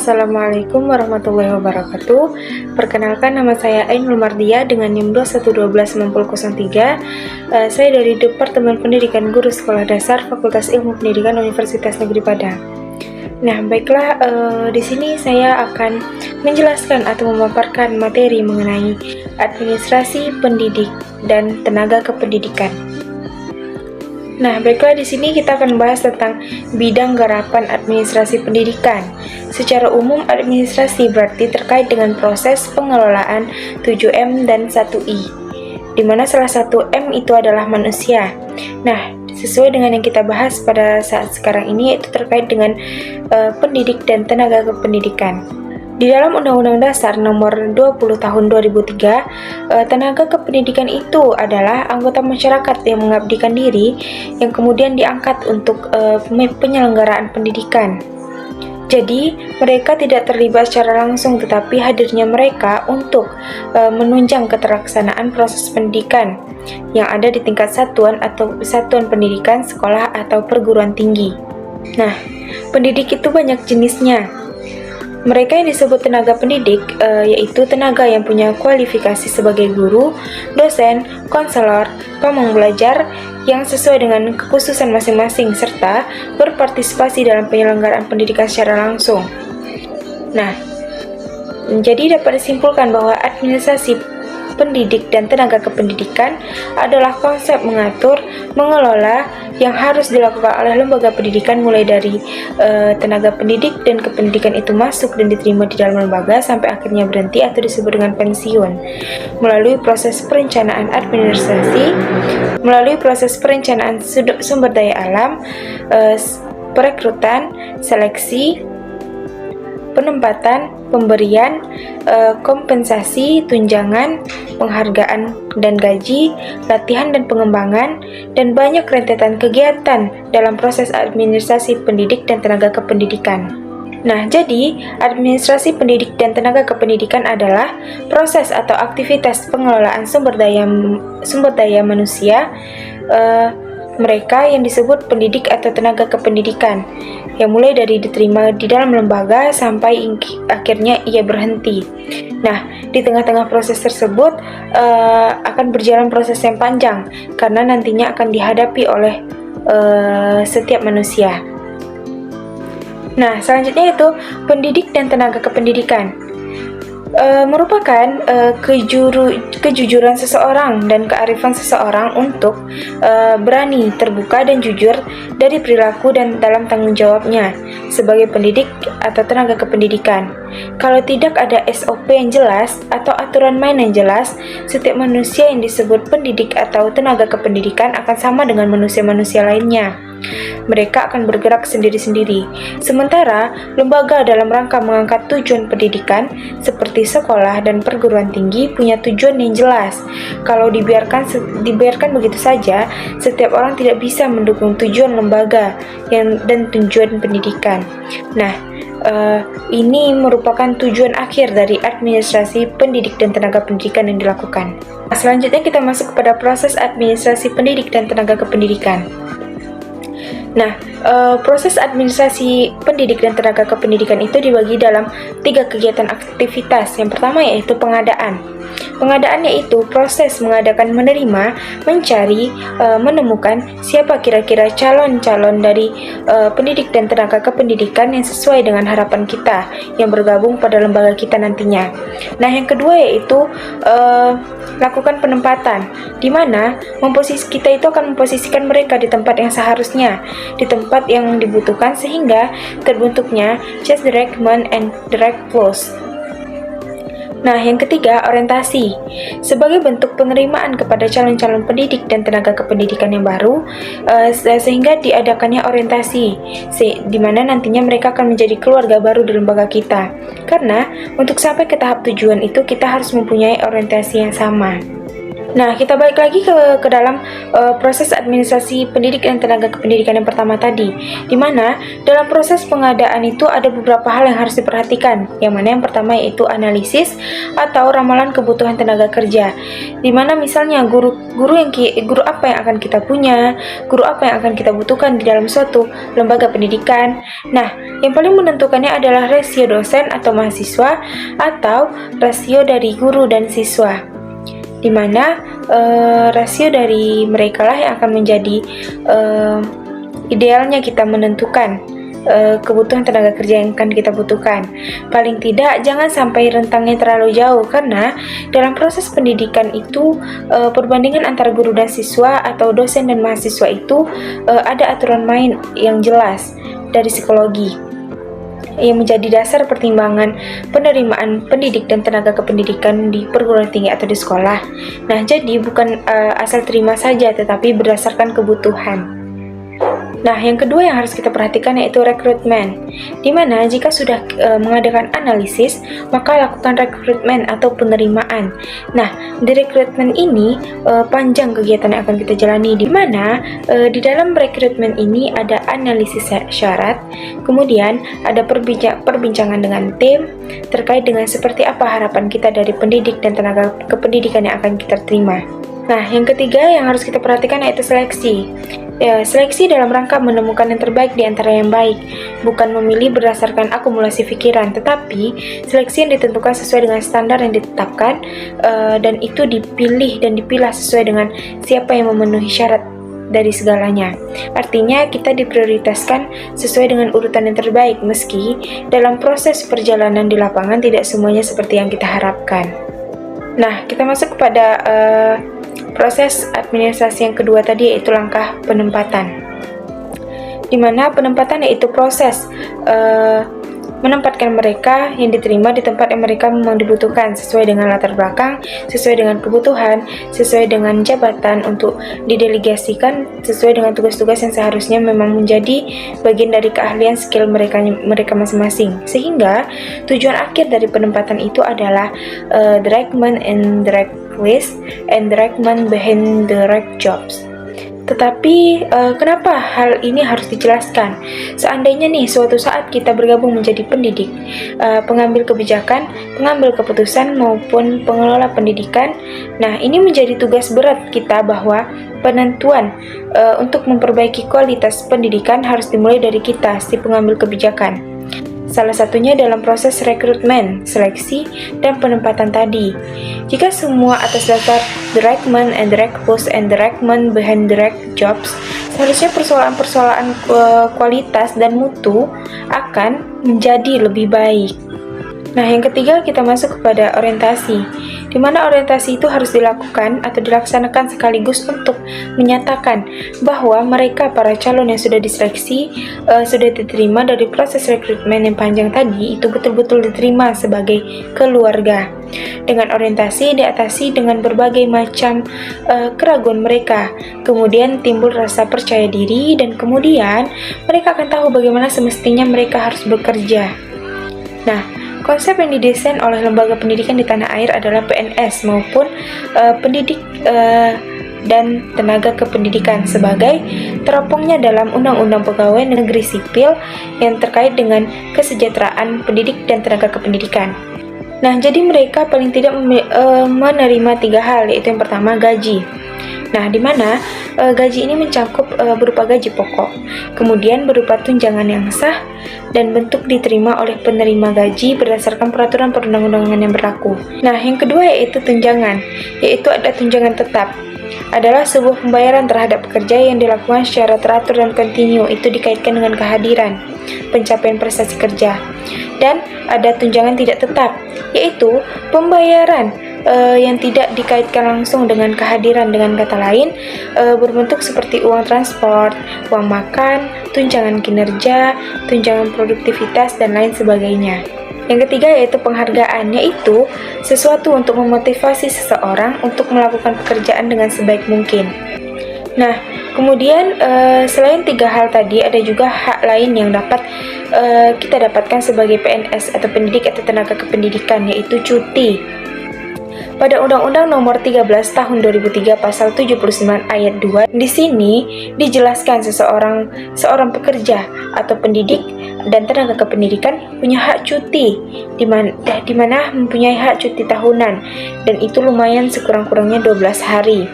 Assalamualaikum warahmatullahi wabarakatuh. Perkenalkan, nama saya Ainul Mardia dengan NIM 2129003. Saya dari Departemen Pendidikan Guru Sekolah Dasar Fakultas Ilmu Pendidikan Universitas Negeri Padang. Nah, baiklah, di sini saya akan menjelaskan atau memaparkan materi mengenai administrasi pendidik dan tenaga kependidikan. Nah, baiklah, di sini kita akan bahas tentang bidang garapan administrasi pendidikan. Secara umum, administrasi berarti terkait dengan proses pengelolaan 7M dan 1I, di mana salah satu M itu adalah manusia. Nah, sesuai dengan yang kita bahas pada saat sekarang ini, yaitu terkait dengan pendidik dan tenaga kependidikan. Di dalam Undang-Undang Dasar Nomor 20 Tahun 2003, tenaga kependidikan itu adalah anggota masyarakat yang mengabdikan diri yang kemudian diangkat untuk penyelenggaraan pendidikan. Jadi, mereka tidak terlibat secara langsung, tetapi hadirnya mereka untuk menunjang keterlaksanaan proses pendidikan yang ada di tingkat satuan atau satuan pendidikan, sekolah atau perguruan tinggi. Nah, pendidik itu banyak jenisnya. Mereka yang disebut tenaga pendidik yaitu tenaga yang punya kualifikasi sebagai guru, dosen, konselor, pamong belajar yang sesuai dengan kekhususan masing-masing serta berpartisipasi dalam penyelenggaraan pendidikan secara langsung. Nah, jadi dapat disimpulkan bahwa administrasi pendidik dan tenaga kependidikan adalah konsep mengatur, mengelola yang harus dilakukan oleh lembaga pendidikan mulai dari tenaga pendidik dan kependidikan itu masuk dan diterima di dalam lembaga sampai akhirnya berhenti atau disebut dengan pensiun melalui proses perencanaan administrasi, melalui proses perencanaan sumber daya alam, perekrutan, seleksi, penempatan, pemberian, kompensasi, tunjangan, penghargaan dan gaji, latihan dan pengembangan, dan banyak rentetan kegiatan dalam proses administrasi pendidik dan tenaga kependidikan. Nah, jadi administrasi pendidik dan tenaga kependidikan adalah proses atau aktivitas pengelolaan sumber daya manusia mereka yang disebut pendidik atau tenaga kependidikan, yang mulai dari diterima di dalam lembaga sampai akhirnya ia berhenti. Nah, di tengah-tengah proses tersebut akan berjalan proses yang panjang karena nantinya akan dihadapi oleh setiap manusia. Nah, selanjutnya itu pendidik dan tenaga kependidikan. Merupakan kejujuran seseorang dan kearifan seseorang untuk berani, terbuka, dan jujur dari perilaku dan dalam tanggung jawabnya sebagai pendidik atau tenaga kependidikan. Kalau tidak ada SOP yang jelas atau aturan main yang jelas, setiap manusia yang disebut pendidik atau tenaga kependidikan akan sama dengan manusia-manusia lainnya. Mereka akan bergerak sendiri-sendiri. Sementara, lembaga dalam rangka mengangkat tujuan pendidikan seperti sekolah dan perguruan tinggi punya tujuan yang jelas. Kalau dibiarkan begitu saja, setiap orang tidak bisa mendukung tujuan lembaga dan tujuan pendidikan. Nah, ini merupakan tujuan akhir dari administrasi pendidik dan tenaga pendidikan yang dilakukan. Nah, selanjutnya kita masuk kepada proses administrasi pendidik dan tenaga kependidikan. Nah, proses administrasi pendidik dan tenaga kependidikan itu dibagi dalam 3 kegiatan aktivitas. Yang pertama yaitu pengadaan. Pengadaan yaitu proses mengadakan, menerima, mencari, menemukan siapa kira-kira calon-calon dari pendidik dan tenaga kependidikan yang sesuai dengan harapan kita yang bergabung pada lembaga kita nantinya. Nah, yang kedua yaitu lakukan penempatan, di mana kita itu akan memposisikan mereka di tempat yang seharusnya, di tempat yang dibutuhkan sehingga terbentuknya just the right man and the right place. Nah, yang ketiga, orientasi. Sebagai bentuk penerimaan kepada calon-calon pendidik dan tenaga kependidikan yang baru, sehingga diadakannya orientasi, di mana nantinya mereka akan menjadi keluarga baru di lembaga kita. Karena, untuk sampai ke tahap tujuan itu, kita harus mempunyai orientasi yang sama. Nah, kita balik lagi ke dalam proses administrasi pendidikan dan tenaga kependidikan yang pertama tadi, di mana dalam proses pengadaan itu ada beberapa hal yang harus diperhatikan. Yang mana yang pertama yaitu analisis atau ramalan kebutuhan tenaga kerja. Di mana misalnya guru apa yang akan kita punya, guru apa yang akan kita butuhkan di dalam suatu lembaga pendidikan. Nah, yang paling menentukannya adalah rasio dosen atau mahasiswa atau rasio dari guru dan siswa, di mana rasio dari mereka lah yang akan menjadi idealnya kita menentukan kebutuhan tenaga kerja yang akan kita butuhkan. Paling tidak jangan sampai rentangnya terlalu jauh, karena dalam proses pendidikan itu perbandingan antara guru dan siswa atau dosen dan mahasiswa itu ada aturan main yang jelas dari psikologi yang menjadi dasar pertimbangan penerimaan pendidik dan tenaga kependidikan di perguruan tinggi atau di sekolah. Nah, jadi bukan asal terima saja, tetapi berdasarkan kebutuhan. Nah, yang kedua yang harus kita perhatikan yaitu rekrutmen, di mana jika sudah mengadakan analisis, maka lakukan rekrutmen atau penerimaan. Nah, di rekrutmen ini panjang kegiatan yang akan kita jalani, di mana di dalam rekrutmen ini ada analisis syarat, kemudian ada perbincangan dengan tim terkait dengan seperti apa harapan kita dari pendidik dan tenaga kependidikan yang akan kita terima. Nah, yang ketiga yang harus kita perhatikan yaitu seleksi. Seleksi dalam rangka menemukan yang terbaik di antara yang baik, bukan memilih berdasarkan akumulasi pikiran, tetapi seleksi yang ditentukan sesuai dengan standar yang ditetapkan, dan itu dipilih dan dipilah sesuai dengan siapa yang memenuhi syarat dari segalanya. Artinya kita diprioritaskan sesuai dengan urutan yang terbaik, meski dalam proses perjalanan di lapangan tidak semuanya seperti yang kita harapkan. Nah, kita masuk kepada proses administrasi yang kedua tadi, yaitu langkah penempatan, di mana penempatan yaitu proses menempatkan mereka yang diterima di tempat yang mereka memang dibutuhkan sesuai dengan latar belakang, sesuai dengan kebutuhan, sesuai dengan jabatan untuk didelegasikan sesuai dengan tugas-tugas yang seharusnya memang menjadi bagian dari keahlian skill mereka masing-masing. Sehingga tujuan akhir dari penempatan itu adalah the right man in the right place and the right man behind the right jobs. Tetapi kenapa hal ini harus dijelaskan? Seandainya nih suatu saat kita bergabung menjadi pendidik, pengambil kebijakan, pengambil keputusan maupun pengelola pendidikan, nah ini menjadi tugas berat kita bahwa penentuan untuk memperbaiki kualitas pendidikan harus dimulai dari kita, si pengambil kebijakan. Salah satunya dalam proses rekrutmen, seleksi, dan penempatan tadi. Jika semua atas dasar the right man and the right post and the right man behind the right jobs, seharusnya persoalan-persoalan kualitas dan mutu akan menjadi lebih baik. Nah, yang ketiga kita masuk kepada orientasi, di mana orientasi itu harus dilakukan atau dilaksanakan sekaligus untuk menyatakan bahwa mereka para calon yang sudah diseleksi, sudah diterima dari proses rekrutmen yang panjang tadi, itu betul-betul diterima sebagai keluarga. Dengan orientasi diatasi dengan berbagai macam keraguan mereka, kemudian timbul rasa percaya diri, dan kemudian mereka akan tahu bagaimana semestinya mereka harus bekerja. Nah, konsep yang didesain oleh lembaga pendidikan di tanah air adalah PNS maupun pendidik dan tenaga kependidikan sebagai teropongnya dalam Undang-Undang Pegawai Negeri Sipil yang terkait dengan kesejahteraan pendidik dan tenaga kependidikan. Nah, jadi mereka paling tidak menerima 3 hal, yaitu yang pertama gaji. Nah, di mana gaji ini mencakup berupa gaji pokok, kemudian berupa tunjangan yang sah, dan bentuk diterima oleh penerima gaji berdasarkan peraturan perundang-undangan yang berlaku. Nah, yang kedua yaitu tunjangan, yaitu ada tunjangan tetap. Adalah sebuah pembayaran terhadap pekerja yang dilakukan secara teratur dan kontinu, itu dikaitkan dengan kehadiran, pencapaian prestasi kerja. Dan ada tunjangan tidak tetap, yaitu pembayaran yang tidak dikaitkan langsung dengan kehadiran, dengan kata lain berbentuk seperti uang transport, uang makan, tunjangan kinerja, tunjangan produktivitas, dan lain sebagainya. Yang ketiga yaitu penghargaan, yaitu sesuatu untuk memotivasi seseorang untuk melakukan pekerjaan dengan sebaik mungkin. Nah, kemudian selain 3 hal tadi, ada juga hak lain yang dapat kita dapatkan sebagai PNS atau pendidik atau tenaga kependidikan, yaitu cuti. pada Undang-Undang Nomor 13 Tahun 2003 Pasal 79 Ayat 2, di sini dijelaskan seorang pekerja atau pendidik dan tenaga kependidikan punya hak cuti, di mana mempunyai hak cuti tahunan, dan itu lumayan sekurang-kurangnya 12 hari.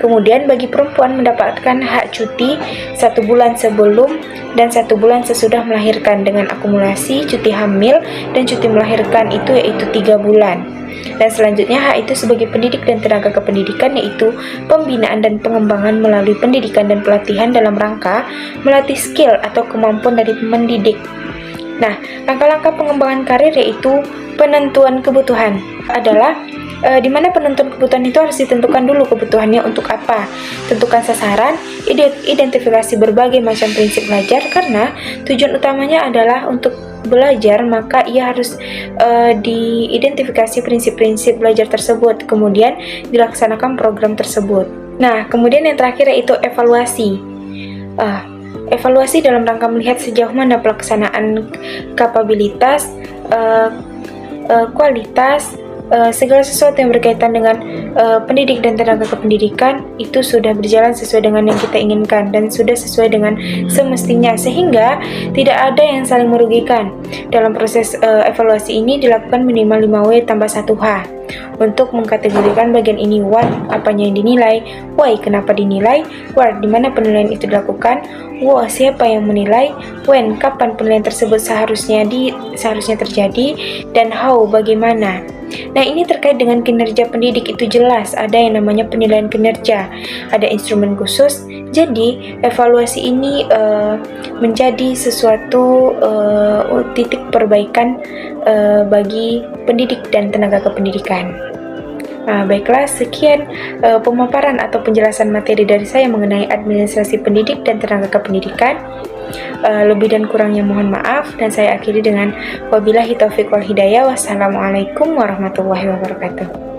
Kemudian bagi perempuan mendapatkan hak cuti 1 bulan sebelum dan 1 bulan sesudah melahirkan, dengan akumulasi cuti hamil dan cuti melahirkan itu yaitu 3 bulan. Dan selanjutnya hak itu sebagai pendidik dan tenaga kependidikan, yaitu pembinaan dan pengembangan melalui pendidikan dan pelatihan dalam rangka melatih skill atau kemampuan dari mendidik. Nah, langkah-langkah pengembangan karir yaitu penentuan kebutuhan adalah di mana penentuan kebutuhan itu harus ditentukan dulu kebutuhannya untuk apa. Tentukan sasaran, identifikasi berbagai macam prinsip belajar, karena tujuan utamanya adalah untuk belajar, maka ia harus diidentifikasi prinsip-prinsip belajar tersebut, kemudian dilaksanakan program tersebut. Nah, kemudian yang terakhir yaitu evaluasi. Evaluasi dalam rangka melihat sejauh mana pelaksanaan kapabilitas, kualitas, segala sesuatu yang berkaitan dengan pendidik dan tenaga kependidikan itu sudah berjalan sesuai dengan yang kita inginkan dan sudah sesuai dengan semestinya, sehingga tidak ada yang saling merugikan. Dalam proses evaluasi ini dilakukan minimal 5W tambah 1H untuk mengkategorikan bagian ini: what, apanya yang dinilai; why, kenapa dinilai; where, di mana penilaian itu dilakukan; who, siapa yang menilai; when, kapan penilaian tersebut seharusnya terjadi; dan how, bagaimana. Nah, ini terkait dengan kinerja pendidik itu jelas ada yang namanya penilaian kinerja, ada instrumen khusus. Jadi evaluasi ini menjadi sesuatu titik perbaikan bagi pendidik dan tenaga kependidikan. Baiklah, sekian pemaparan atau penjelasan materi dari saya mengenai administrasi pendidik dan tenaga kependidikan. Lebih dan kurangnya mohon maaf, dan saya akhiri dengan wabillahi taufiq wal hidayah. Wassalamualaikum warahmatullahi wabarakatuh.